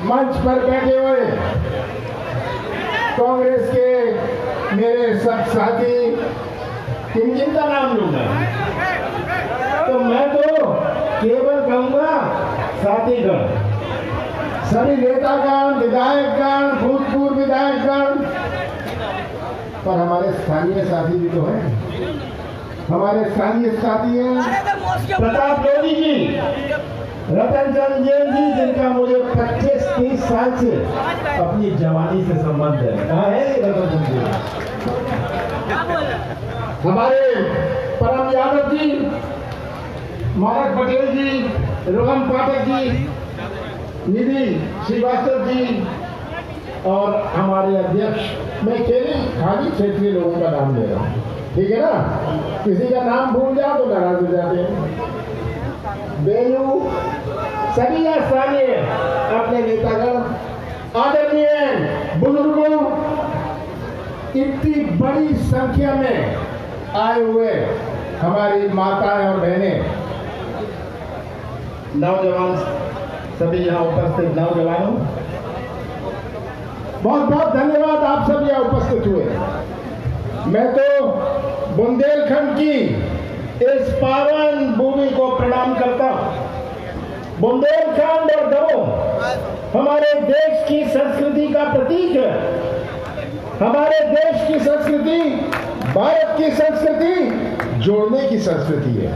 मंच पर बैठे हुए कांग्रेस के मेरे सब साथी, किन किन का नाम लूंगा? तो मैं तो केवल कहूंगा साथीगण, सभी नेतागण, विधायकगण, भूतपूर्व विधायकगण, पर हमारे स्थानीय साथी भी तो हैं। हमारे स्थानीय साथी हैं प्रताप लोधी जी, रतन चंद जैन जी, जिनका मुझे 25-30 साल से अपनी जवानी से संबंध है। कहाँ है रतन चंद जी? हमारे परम यादव जी, मारक पटेल जी, रोहन पाठक जी, निधि श्रीवास्तव जी और हमारे अध्यक्ष, मैं खाली क्षेत्रीय लोगों का नाम ले रहा हूँ, ठीक है ना? किसी का नाम भूल जाओ तो नाराज हो जाते हैं। बेलू, सभी स्थानीय अपने नेतागण, आदरणीय बुजुर्गों, इतनी बड़ी संख्या में आए हुए हमारी माताएं और बहनें, नौजवान, सभी यहाँ उपस्थित नौजवानों, बहुत बहुत धन्यवाद, आप सब यहाँ उपस्थित हुए। मैं तो बुंदेलखंड की इस पावन भूमि को प्रणाम करता हूँ। बुंदेलखंड और दमोह हमारे देश की संस्कृति का प्रतीक है। हमारे देश की संस्कृति, भारत की संस्कृति जोड़ने की संस्कृति है।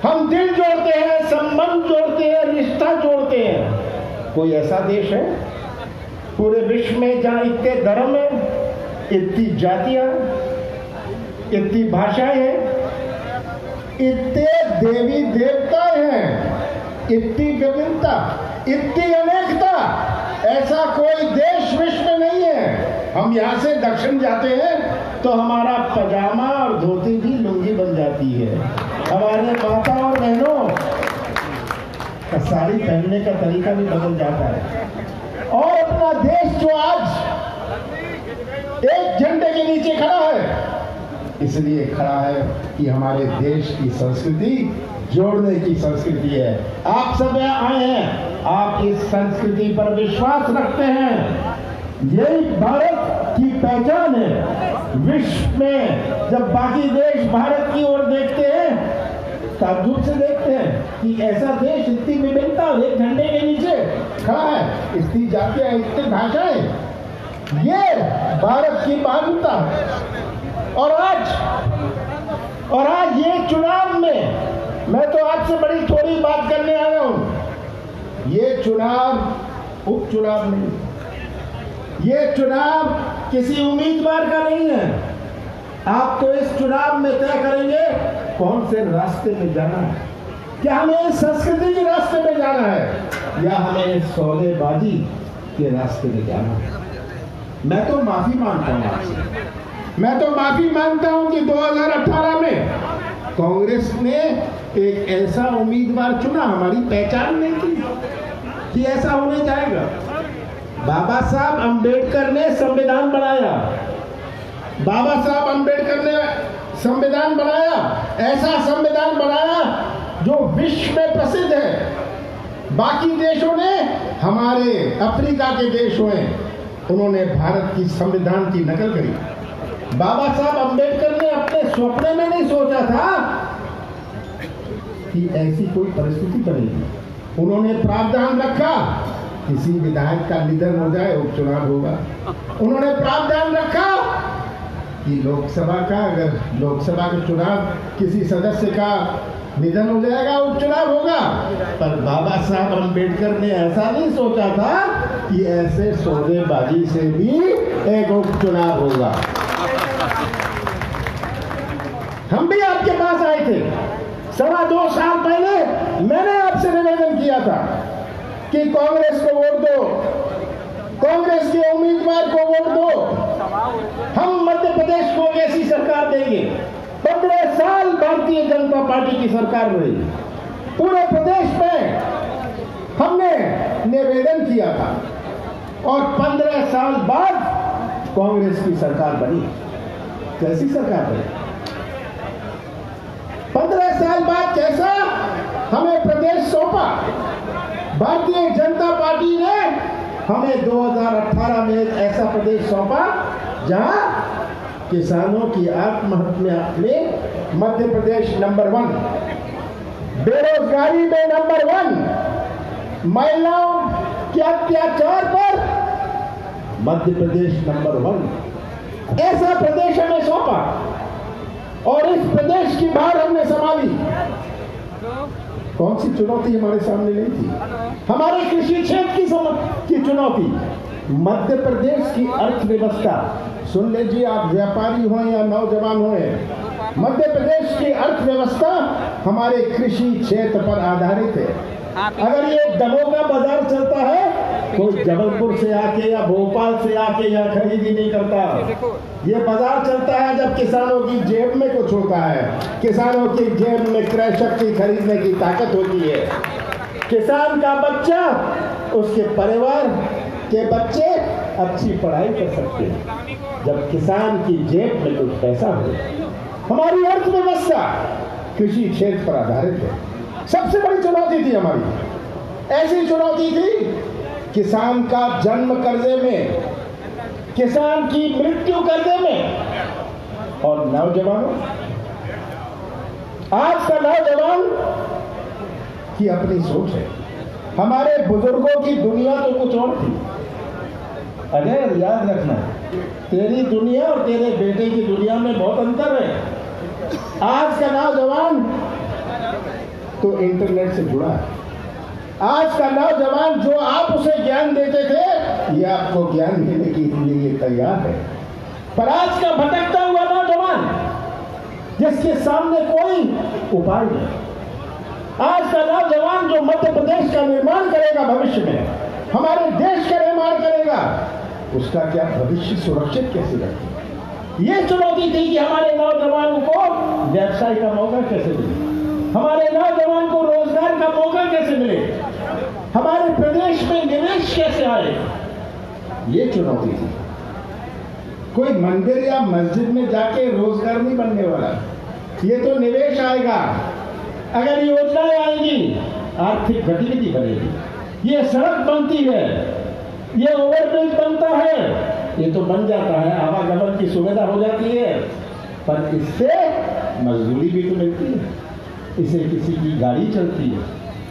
हम दिल जोड़ते हैं, संबंध जोड़ते हैं, रिश्ता जोड़ते हैं। कोई ऐसा देश है पूरे विश्व में जहां इतने धर्म है, इतनी जातियां, इतनी भाषाएं हैं, इतने देवी देवता हैं, इतनी विभिन्नता, इतनी अनेकता, ऐसा कोई देश विश्व में नहीं है। हम यहाँ से दक्षिण जाते हैं तो हमारा पजामा और धोती भी लुंगी बन जाती है। हमारे माता और बहनों का साड़ी पहनने का तरीका भी बदल जाता है। और अपना देश जो आज एक झंडे के नीचे खड़ा है, इसलिए खड़ा है कि हमारे देश की संस्कृति जोड़ने की संस्कृति है। आप सब आए हैं, आप इस संस्कृति पर विश्वास रखते हैं, यही भारत की पहचान है। विश्व में जब बाकी देश भारत की ओर देखते हैं, ताज्जुब से देखते हैं कि ऐसा देश, इतनी विभिन्नता, एक झंडे के नीचे खड़ा है, इतनी जातियां, इतनी भाषाएं, ये भारत की महानता है। और आज ये चुनाव में मैं तो आपसे बड़ी थोड़ी बात करने आया हूं। ये चुनाव उपचुनाव नहीं, ये चुनाव किसी उम्मीदवार का नहीं है। आप तो इस चुनाव में तय करेंगे कौन से रास्ते में जाना है, क्या हमें इस संस्कृति के रास्ते में जाना है या हमें इस सौदेबाजी के रास्ते में जाना है। मैं तो माफी मांगता हूं आपसे, मैं तो माफी मांगता हूं कि 2018 में कांग्रेस ने एक ऐसा उम्मीदवार चुना, हमारी पहचान नहीं थी कि ऐसा होने जाएगा। बाबा साहब अंबेडकर ने संविधान बनाया, बाबा साहब अंबेडकर ने संविधान बनाया, ऐसा संविधान बनाया जो विश्व में प्रसिद्ध है। बाकी देशों ने, हमारे अफ्रीका के देश हुए, उन्होंने भारत की संविधान की नकल करी। बाबा साहब अंबेडकर ने अपने सपने में नहीं सोचा था कि ऐसी कोई परिस्थिति बनेगी। उन्होंने प्रावधान रखा, किसी विधायक का निधन हो जाए उपचुनाव होगा। उन्होंने प्रावधान रखा कि लोकसभा का, अगर लोकसभा के चुनाव किसी सदस्य का निधन हो जाएगा, उपचुनाव होगा। पर बाबा साहब अंबेडकर ने ऐसा नहीं सोचा था कि ऐसे सौदेबाजी से भी एक उपचुनाव होगा। हम भी आपके पास आए थे 2.25 साल पहले, मैंने आपसे निवेदन किया था कि कांग्रेस को वोट दो, कांग्रेस के उम्मीदवार को वोट दो, हम मध्य प्रदेश को ऐसी सरकार देंगे। 15 साल भारतीय जनता पार्टी की सरकार रही, पूरे प्रदेश में हमने निवेदन किया था और 15 साल बाद कांग्रेस की सरकार बनी। कैसी सरकार बनी? 15 साल बाद कैसा हमें प्रदेश सौंपा। भारतीय जनता पार्टी ने हमें 2018 में एक ऐसा प्रदेश सौंपा जहां किसानों की आत्महत्या में मध्य प्रदेश नंबर 1, बेरोजगारी में नंबर 1, महिलाओं के अत्याचार पर मध्य प्रदेश नंबर 1, ऐसा प्रदेश हमें सौंपा और इस प्रदेश की भार हमने संभाली। कौन सी चुनौती हमारे सामने नहीं थी? हमारे कृषि क्षेत्र की चुनौती, मध्य प्रदेश की अर्थव्यवस्था। सुन लीजिए, आप व्यापारी हो या नौजवान हो, मध्य प्रदेश की अर्थव्यवस्था हमारे कृषि क्षेत्र पर आधारित है। अगर ये दमोह का बाजार चलता है, कोई जबलपुर से आके या भोपाल से आके यहाँ खरीदी नहीं करता। ये बाजार चलता है जब किसानों की जेब में कुछ होता है, किसानों की जेब में क्रय शक्ति खरीदने की ताकत होती है। किसान का बच्चा, उसके परिवार के बच्चे अच्छी पढ़ाई कर सकते हैं जब किसान की जेब में कुछ पैसा हो। हमारी अर्थव्यवस्था कृषि क्षेत्र पर आधारित है। सबसे बड़ी चुनौती थी हमारी, ऐसी चुनौती थी किसान का जन्म कर्जे में, किसान की मृत्यु कर्जे में। और नौजवानों, आज का नौजवान की अपनी सोच है। हमारे बुजुर्गों की दुनिया तो कुछ और थी। अगर याद रखना, तेरी दुनिया और तेरे बेटे की दुनिया में बहुत अंतर है। आज का नौजवान तो इंटरनेट से जुड़ा है। आज का नौजवान जो आप उसे ज्ञान देते थे, ये आपको ज्ञान देने के लिए तैयार है। पर आज का भटकता हुआ नौजवान, जिसके सामने कोई उपाय नहीं, आज का नौजवान जो मध्य प्रदेश का निर्माण करेगा, भविष्य में हमारे देश का निर्माण करेगा, उसका क्या भविष्य सुरक्षित कैसे रखेगा? ये चुनौती थी कि हमारे नौजवानों को व्यवसाय का मौका कैसे मिले, हमारे नौजवान को रोजगार का मौका कैसे मिले, हमारे प्रदेश में निवेश कैसे आए। ये चुनौती थी। कोई मंदिर या मस्जिद में जाके रोजगार नहीं बनने वाला, ये तो निवेश आएगा। अगर योजनाएं आएंगी, आर्थिक गतिविधि बढ़ेगी। ये सड़क बनती है, ये ओवरब्रिज बनता है, ये तो बन जाता है, आवागमन की सुविधा हो जाती है, पर इससे मजदूरी भी तो मिलती है, इससे किसी की गाड़ी चलती है,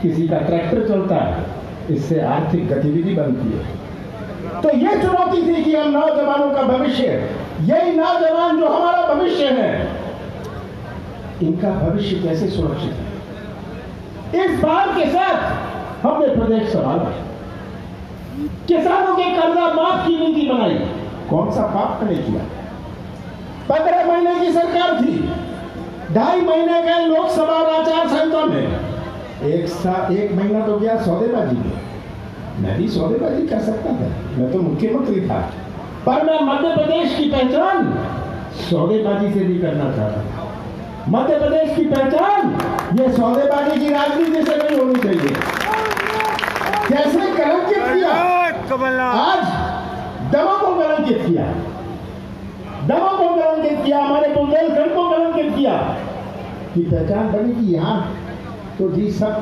किसी का ट्रैक्टर चलता है, इससे आर्थिक गतिविधि बनती है। तो ये चुनौती थी कि हम नौजवानों का भविष्य, यही नौजवान जो हमारा भविष्य है, इनका भविष्य कैसे सुरक्षित है। इस बात के साथ हमने प्रदेश संभाला, किसानों के कर्जा माफ की नीति बनाई। कौन सा पाप हमने किया? 15 महीने की सरकार थी, 2.5 महीने गए लोकसभा आचार संहिता में, एक महीना तो गया सौदेबाजी में। मैं भी सौदेबाजी कर सकता था, मैं तो मुख्यमंत्री था, पर मैं मध्य प्रदेश की पहचान सौदेबाजी से भी करना चाहता था। मध्य प्रदेश की पहचान ये सौदेबाजी की राजनीति से नहीं होनी चाहिए। कैसे कलंकित किया, आज दमोह को कलंकित किया, दमोह को कलंकित किया, हमारे बुंदेलखंड को कलंकित किया कि पहचान बनी कि यहाँ तो जी सब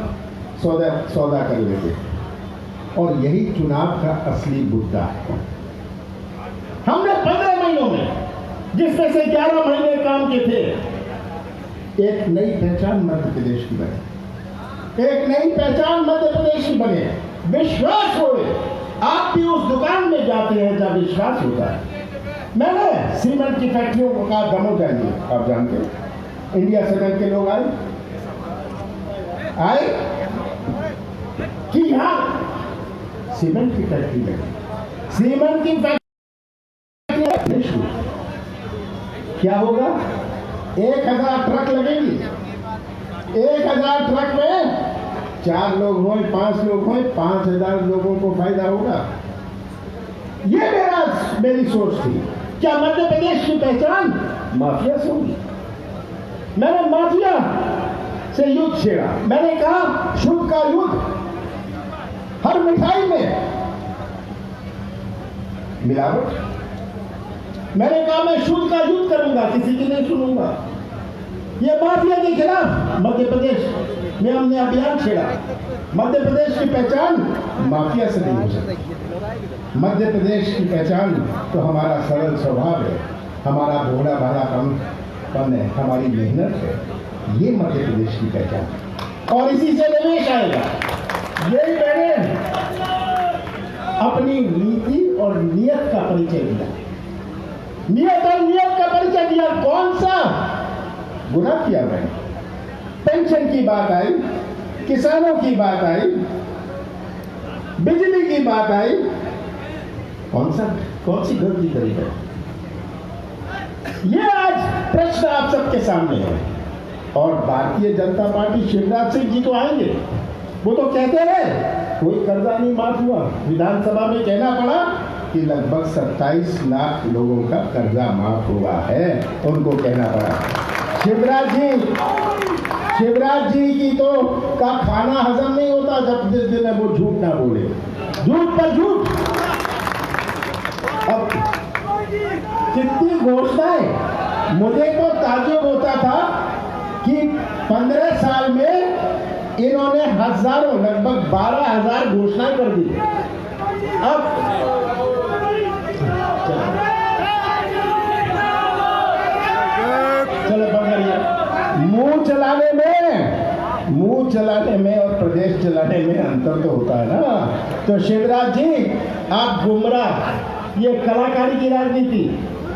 सौदा कर लेते। और यही चुनाव का असली मुद्दा है। हमने 15 महीनों में, जिसमें से 11 महीने काम के थे, एक नई पहचान मध्य प्रदेश की बने, एक नई पहचान मध्य प्रदेश की बने। विश्वास हो, आप भी उस दुकान में जाते हैं जब विश्वास होता है। मैंने सीमेंट की फैक्ट्रियों को कहा दमोह जाइए, आप जानते हैं इंडिया सीमेंट के लोग आए कि यहाँ सीमेंट की फैक्ट्री लगी, सीमेंट की फैक्ट्री क्या होगा? 1000 ट्रक लगेगी, 1000 ट्रक में 4 लोग हों, 5 लोग हों, 5000 लोगों को फायदा होगा। ये मेरी सोच थी। क्या मध्य प्रदेश की पहचान माफिया से होगी? मैंने माफिया से युद्ध छेड़ा। मैंने कहा शुद्ध का युद्ध, हर मिठाई में मिलावट। मैंने कहा मैं शुद्ध का युद्ध करूंगा, किसी की नहीं सुनूंगा। ये माफिया के खिलाफ मध्य प्रदेश में हमने अभियान छेड़ा। मध्य प्रदेश की पहचान माफिया से नहीं हो सकती। मध्य प्रदेश की पहचान तो हमारा सरल स्वभाव है, हमारा भोला भाला कम है, हमारी मेहनत है। ये मध्य प्रदेश की पहचान है और इसी से निवेश आएगा। यही मैंने अपनी नीति और नियत का परिचय दिया। नियत और नियत का परिचय दिया। कौन सा गुना किया मैंने? पेंशन की बात आई, किसानों की बात आई, बिजली की बात आई, कौन सी गलती करी है? ये आज प्रश्न आप सबके सामने है। और भारतीय जनता पार्टी, शिवराज सिंह जी तो आएंगे, वो तो कहते रहे कोई कर्जा नहीं माफ हुआ। विधानसभा में कहना पड़ा कि लगभग 27 लाख लोगों का कर्जा माफ हुआ है, उनको कहना पड़ा। शिवराज जी की तो का खाना हजम नहीं होता जब जिस दिन वो झूठ ना बोले, झूठ पर झूठ। अब कितनी घोषणाएं, मुझे तो ताज्जुब होता था कि 15 साल में इन्होंने हजारों, लगभग 12,000 घोषणाएं कर दी। अब चलो बंद, मुंह चलाने में और प्रदेश चलाने में अंतर तो होता है ना। तो शिवराज जी आप गुमराह, ये कलाकारी की राजनीति।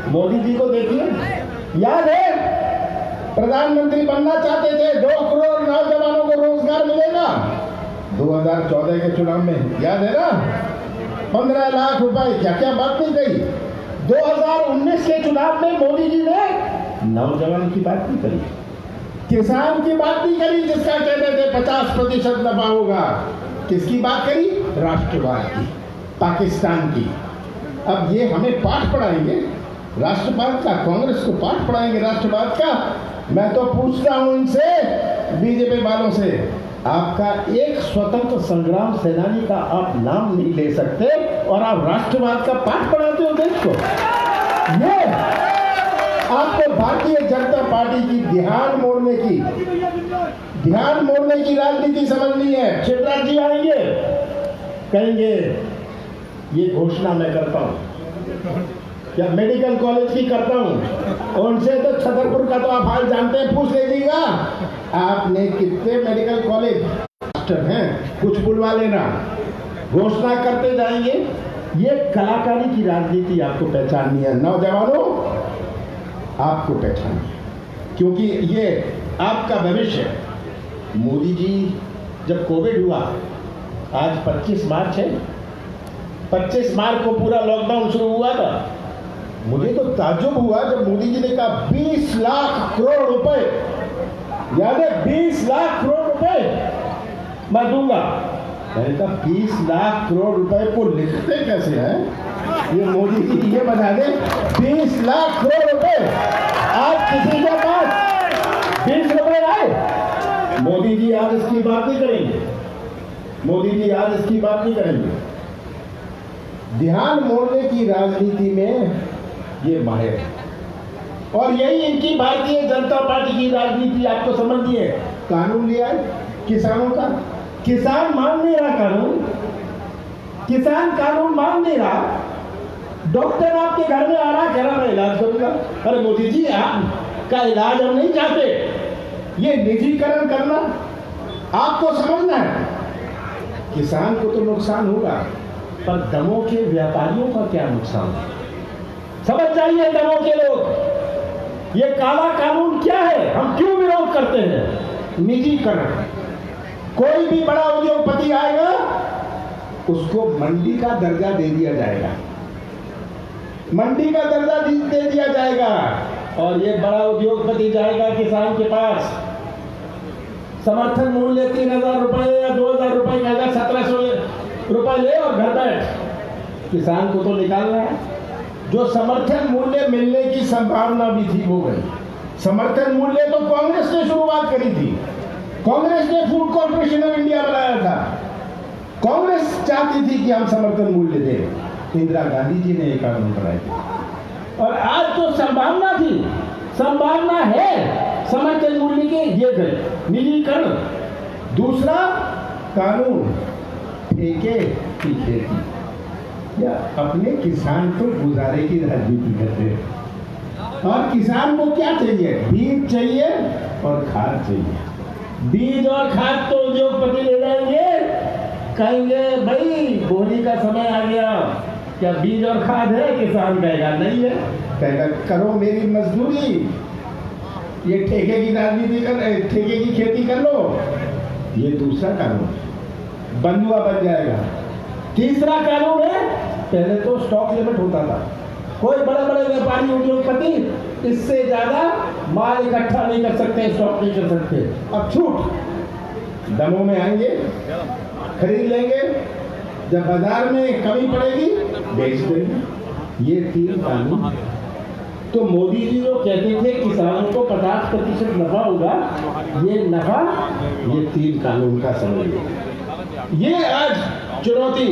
मोदी जी को देखिए, याद है प्रधानमंत्री बनना चाहते थे, 2 करोड़ नौजवानों को रोजगार मिलेगा 2014 के चुनाव में, याद है ना? 15 लाख रुपए, क्या क्या बात नहीं कही। 2019 के चुनाव में मोदी जी ने नौजवान की बात नहीं करी, किसान की बात नहीं करी, जिसका कहते थे 50% नफा होगा। किसकी बात करी? राष्ट्रवाद की, पाकिस्तान की। अब ये हमें पाठ पढ़ाएंगे राष्ट्रवाद का, कांग्रेस को पाठ पढ़ाएंगे राष्ट्रवाद का। मैं तो पूछता हूं इनसे, बीजेपी वालों से, आपका एक स्वतंत्र संग्राम सेनानी का आप नाम नहीं ले सकते और आप राष्ट्रवाद का पाठ पढ़ाते हो देश को। ये आपको भारतीय जनता पार्टी की ध्यान मोड़ने की राजनीति समझनी है। शिवराज जी आएंगे, कहेंगे ये घोषणा मैं करता हूं, या मेडिकल कॉलेज की करता हूं। उनसे तो छतरपुर का तो आप हाल जानते हैं, पूछ लीजिएगा आपने कितने मेडिकल कॉलेज हैं, कुछ बुलवा लेना। घोषणा करते जाएंगे। ये कलाकारी की राजनीति आपको पहचाननी है। नौजवानों, आपको पहचाननी है, क्योंकि ये आपका भविष्य है। मोदी जी जब कोविड हुआ, आज 25 मार्च है, 25 मार्च को पूरा लॉकडाउन शुरू हुआ था। मुझे तो ताज्जुब हुआ जब मोदी जी ने कहा 20 लाख करोड़ रुपए, याद है 20 लाख करोड़ रुपए मैं दूंगा। मैंने कहा 20 लाख करोड़ रुपए को लिखते कैसे हैं ये मोदी जी, ये बता दे। 20 लाख करोड़ रुपए आज किसी के पास 20 रुपए आए? मोदी जी आज इसकी बात नहीं करेंगे, मोदी जी आज इसकी बात नहीं करेंगे। ध्यान मोड़ने की राजनीति में ये माहिर है और यही इनकी भारतीय जनता पार्टी की राजनीति आपको समझनी है। कानून लिया है किसानों का, किसान मान नहीं रहा कानून, किसान कानून मान नहीं रहा। डॉक्टर आपके घर में आ रहा, कह रहा मैं इलाज करूंगा। अरे मोदी जी आपका इलाज हम नहीं चाहते, ये निजीकरण करना आपको समझना है। किसान को तो नुकसान होगा, पर दमों के व्यापारियों का क्या नुकसान है? समझ जाइए दमों के लोग, ये काला कानून क्या है, हम क्यों विरोध करते हैं? निजीकरण। कोई भी बड़ा उद्योगपति आएगा, उसको मंडी का दर्जा दे दिया जाएगा, मंडी का दर्जा दे दिया जाएगा। और ये बड़ा उद्योगपति जाएगा किसान के पास, समर्थन मूल्य 3,000 रुपए या 2,000 रुपए कहेगा, 1,700 रुपए ले और घर बैठ। किसान को तो निकालना है। जो समर्थन मूल्य मिलने की संभावना भी थी वो गई। समर्थन मूल्य तो कांग्रेस ने शुरुआत करी थी, कांग्रेस ने फूड कॉर्पोरेशन ऑफ इंडिया बनाया था। कांग्रेस चाहती थी कि हम समर्थन मूल्य दें, इंदिरा गांधी जी ने एक कानून बनाया। और आज जो संभावना थी, संभावना है समर्थन मूल्य के, ये गए निजीकरण। दूसरा कानून ठेके की खेती, या अपने किसान को गुजारे की राजनीति करते हैं। और किसान को क्या चाहिए? बीज चाहिए और खाद चाहिए। बीज और खाद तो उद्योगपति ले जाएंगे, कहेंगे भाई बोनी का समय आ गया, क्या बीज और खाद है? किसान कहेगा नहीं है, कहेगा करो मेरी मजदूरी, ये ठेके की राजनीति कर, ठेके की खेती कर लो। ये दूसरा कानून बंधुआ बन जाएगा। तीसरा कानून है, पहले तो स्टॉक लिमिट होता था, कोई बड़े बड़े व्यापारी उद्योगपति इससे ज्यादा माल इकट्ठा नहीं कर सकते, स्टॉक नहीं कर सकते। अब छूट, दमों में आएंगे, खरीद लेंगे, जब बाजार में कमी पड़ेगी बेच देंगे। ये 3 कानून। तो मोदी जी जो कहते थे किसानों को 50% नफा होगा, ये नफा ये 3 कानून का समय। ये आज चुनौती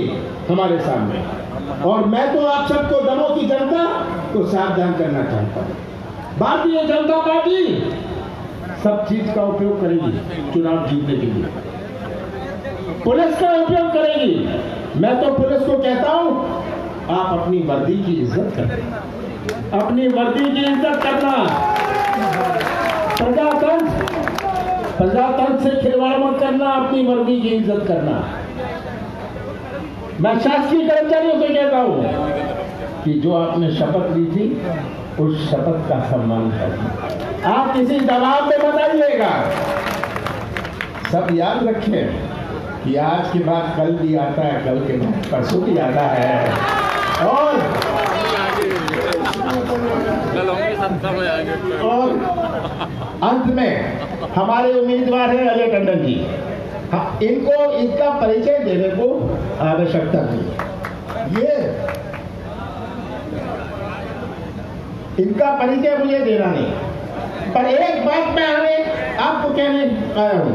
हमारे सामने, और मैं तो आप सबको, दमों की जनता को सावधान करना चाहता हूँ। भारतीय जनता पार्टी सब चीज का उपयोग करेगी चुनाव जीतने के लिए, पुलिस का उपयोग करेगी। मैं तो पुलिस को कहता हूं, आप अपनी वर्दी की इज्जत करें, अपनी वर्दी की इज्जत करना। प्रजातंत्र से खिलवाड़ मत करना, अपनी वर्दी की इज्जत करना। मैं शासकीय कर्मचारियों से कहता हूं कि जो आपने शपथ ली थी उस शपथ का सम्मान करें, आप किसी दबाव में मत आइएगा। सब याद रखें कि आज के बाद कल भी आता है, कल के बाद परसों भी आता है। और अंत में हमारे उम्मीदवार हैं अजय टंडन जी। इनको इनका परिचय देने को आवश्यकता नहीं, ये इनका परिचय मुझे देना नहीं, पर एक बात मैं आपको कहने आया हूं,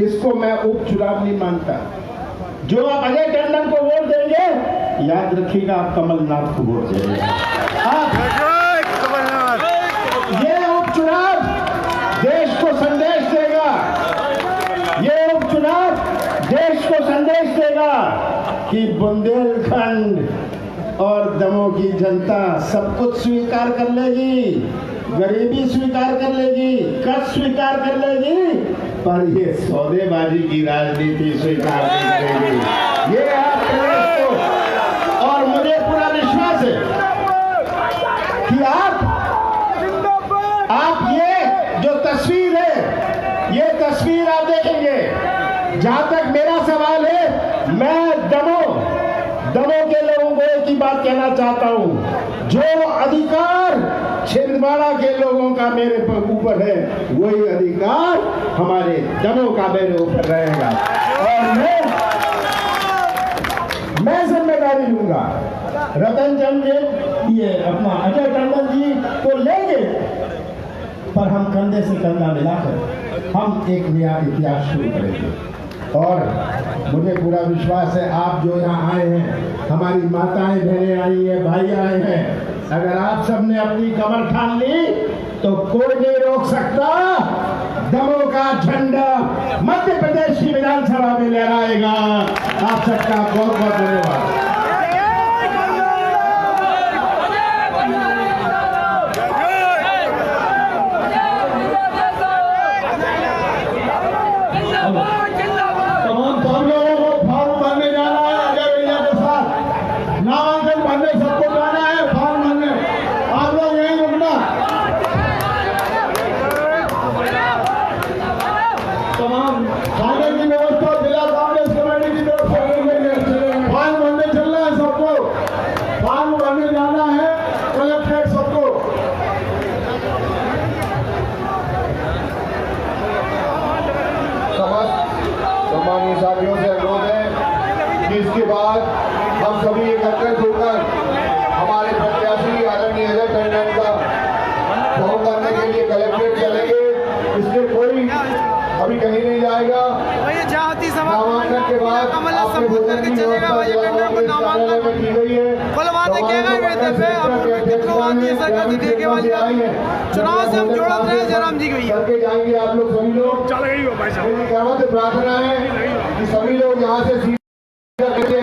इसको मैं उपचुनाव नहीं मानता। जो आप अजय टंडन को वोट देंगे, याद रखिएगा आप कमलनाथ को वोट देंगे। ये उपचुनाव देश को संदेश देगा, ये उपचुनाव देश को संदेश देगा कि बुंदेलखंड और दमों की जनता सब कुछ स्वीकार कर लेगी, गरीबी स्वीकार कर लेगी, कष्ट स्वीकार कर लेगी, पर ये सौदेबाजी की राजनीति स्वीकार नहीं करेगी। ये आप प्रदेश को, और मुझे पूरा विश्वास है कि आप ये जो तस्वीर है, ये तस्वीर आप देखेंगे। जहां तक मेरा सवाल है, मैं दमों के लोगों को एक ही बात कहना चाहता हूं, जो अधिकार छिंदवाड़ा के लोगों का मेरे ऊपर है, वही अधिकार हमारे दमों का मेरे ऊपर रहेगा। और मैं जिम्मेदारी लूंगा। रतन चंद जी, ये अपना अजय टंडन जी को लेंगे, पर हम कंधे से कंधा मिलाकर हम एक नया इतिहास शुरू करेंगे। और मुझे पूरा विश्वास है, आप जो यहाँ आए हैं, हमारी माताएं बहनें आई हैं, भाई आए हैं, अगर आप सबने अपनी कमर ठान ली तो कोई नहीं रोक सकता। दमों का झंडा मध्य प्रदेश की विधानसभा में लहराएगा। आप सबका बहुत बहुत धन्यवाद। साथियों से अनुरोध है कि इसके बाद हम सभी एकत्रित होकर हमारे प्रत्याशी आदरणीय अजय टंडन का फॉर्म भरने के लिए कलेक्ट्रेट चलेंगे। इसलिए कोई अभी कहीं नहीं जाएगा। नामांकन के बाद आपके भोजन की व्यवस्था जिला कांग्रेस कार्यालय में की गई है। वादे किए गए वे दफे अब कितनों आदमी सरकार से देखे वाली बात चुनाव से हम जोड़त रहे जयराम जी के भैया करके जाएंगे आप लोग सभी लोग। चल गई हो भाई साहब। मेरी कहवत प्रार्थना है कि सभी लोग यहाँ से सीधा करके